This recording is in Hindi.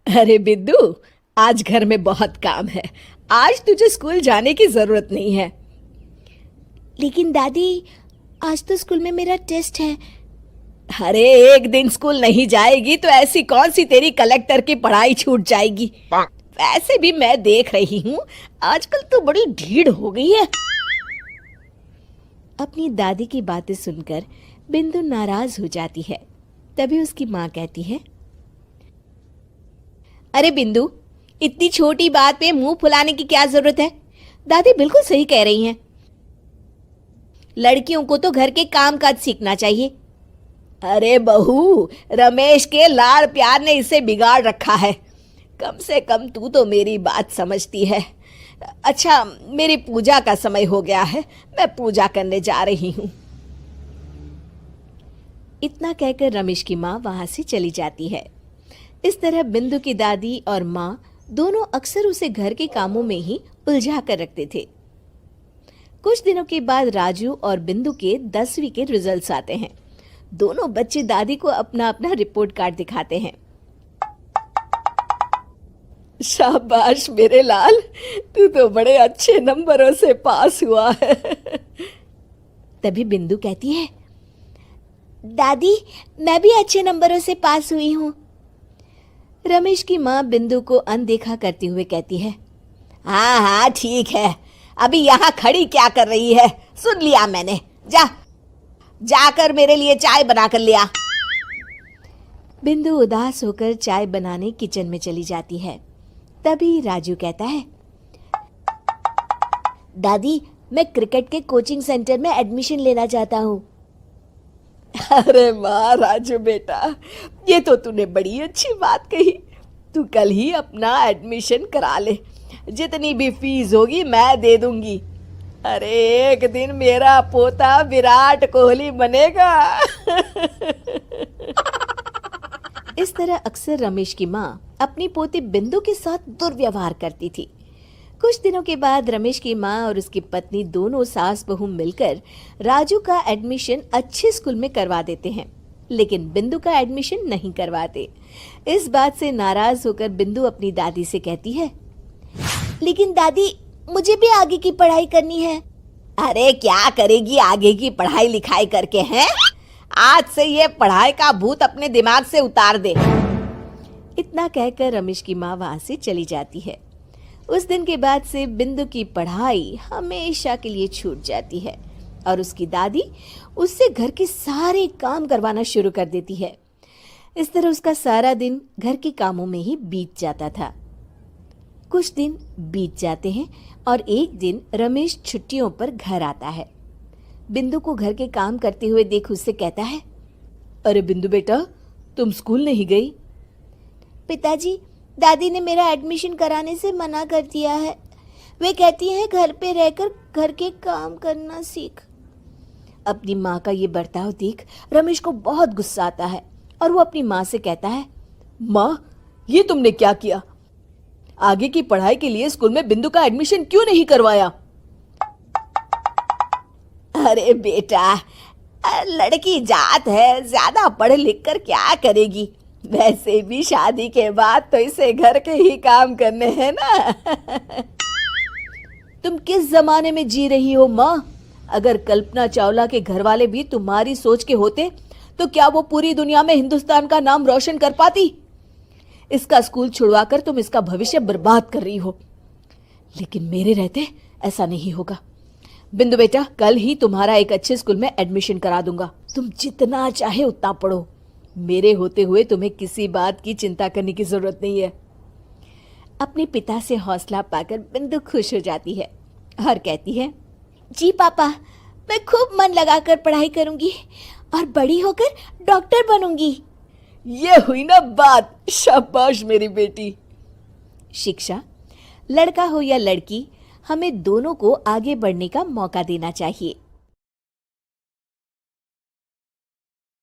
अरे बिद्दू, आज घर में बहुत काम है। आज तुझे स्कूल जाने की जरूरत नहीं है। लेकिन दादी, आज तो स्कूल में मेरा टेस्ट है। अरे एक दिन स्कूल नहीं जाएगी तो ऐसी कौन सी तेरी कलेक्टर की पढ़ाई छूट जाएगी। वैसे भी मैं देख रही हूँ आजकल तो बड़ी ढीठ हो गई है। अपनी दादी की बातें सुनकर बिंदु नाराज हो जाती है। तभी उसकी माँ कहती है, अरे बिंदु, इतनी छोटी बात पे मुंह फुलाने की क्या जरूरत है। दादी बिल्कुल सही कह रही हैं। लड़कियों को तो घर के काम काज सीखना चाहिए। अरे बहू, रमेश के लाड़ प्यार ने इसे बिगाड़ रखा है। कम से कम तू तो मेरी बात समझती है। अच्छा, मेरी पूजा का समय हो गया है, मैं पूजा करने जा रही हूँ। इतना कहकर रमेश की माँ वहां से चली जाती है। इस तरह बिंदु की दादी और माँ दोनों अक्सर उसे घर के कामों में ही उलझा कर रखते थे। कुछ दिनों के बाद राजू और बिंदु के 10वीं के रिजल्ट्स आते हैं। दोनों बच्चे दादी को अपना अपना रिपोर्ट कार्ड दिखाते हैं। शाबाश मेरे लाल, तू तो बड़े अच्छे नंबरों से पास हुआ है। तभी बिंदु कहती है, दादी, मैं भी अच्छे नंबरों से पास हुई हूँ। रमेश की माँ बिंदु को अनदेखा करते हुए कहती है, हाँ हाँ ठीक है, अभी यहाँ खड़ी क्या कर रही है, सुन लिया मैंने। जाकर मेरे लिए चाय बना कर लिया। बिंदु उदास होकर चाय बनाने किचन में चली जाती है। तभी राजू कहता है, दादी, मैं क्रिकेट के कोचिंग सेंटर में एडमिशन लेना चाहता हूँ। अरे वाह राजू बेटा, ये तो तूने बड़ी अच्छी बात कही। तू कल ही अपना एडमिशन करा ले, जितनी भी फीस होगी मैं दे दूंगी। अरे एक दिन मेरा पोता विराट कोहली बनेगा। इस तरह अक्सर रमेश की माँ अपनी पोती बिंदु के साथ दुर्व्यवहार करती थी। कुछ दिनों के बाद रमेश की माँ और उसकी पत्नी दोनों सास बहू मिलकर राजू का एडमिशन अच्छे स्कूल में करवा देते हैं, लेकिन बिंदु का एडमिशन नहीं करवाते। इस बात से नाराज होकर बिंदु अपनी दादी से कहती है, लेकिन दादी, मुझे भी आगे की पढ़ाई करनी है। अरे क्या करेगी आगे की पढ़ाई लिखाई करके, हैं? आज से ये पढ़ाई का भूत अपने दिमाग से उतार दे। इतना कहकर रमेश की माँ वहां से चली जाती है। उस दिन के बाद से बिंदु की पढ़ाई हमेशा के लिए छूट जाती है और उसकी दादी उससे घर के सारे काम करवाना शुरू कर देती है। इस तरह उसका सारा दिन घर के कामों में ही बीत जाता था। कुछ दिन बीत जाते हैं और एक दिन रमेश छुट्टियों पर घर आता है। बिंदु को घर के काम करते हुए देख उससे कहता है, अरे बिंदु बेटा, तुम स्कूल नहीं गई? पिताजी, दादी ने मेरा एडमिशन कराने से मना कर दिया है। वे कहती हैं घर पे रहकर घर के काम करना सीख। अपनी माँ का ये बर्ताव देख रमेश को बहुत गुस्सा आता है और वो अपनी माँ से कहता है, माँ, ये तुमने क्या किया? आगे की पढ़ाई के लिए स्कूल में बिंदु का एडमिशन क्यों नहीं करवाया? अरे बेटा, लड़की जात है, ज्यादा पढ़ लिख कर क्या करेगी? वैसे भी शादी के बाद तो इसे घर के ही काम करने हैं ना। तुम किस जमाने में जी रही हो माँ? अगर कल्पना चावला के घर वाले भी तुम्हारी सोच के होते तो क्या वो पूरी दुनिया में हिंदुस्तान का नाम रोशन कर पाती? इसका स्कूल छुड़वाकर तुम इसका भविष्य बर्बाद कर रही हो, लेकिन मेरे रहते ऐसा नहीं होगा। बिंदु बेटा, कल ही तुम्हारा एक अच्छे स्कूल में एडमिशन करा दूंगा। तुम जितना चाहे उतना पढ़ो। मेरे होते हुए तुम्हें किसी बात की चिंता करने की जरूरत नहीं है। अपने पिता से हौसला पाकर बिंदु खुश हो जाती है और कहती है, जी पापा, मैं खूब मन लगाकर पढ़ाई करूंगी और बड़ी होकर डॉक्टर बनूंगी। ये हुई ना बात, शाबाश मेरी बेटी। शिक्षा, लड़का हो या लड़की, हमें दोनों को आगे बढ़ने का मौका देना चाहिए।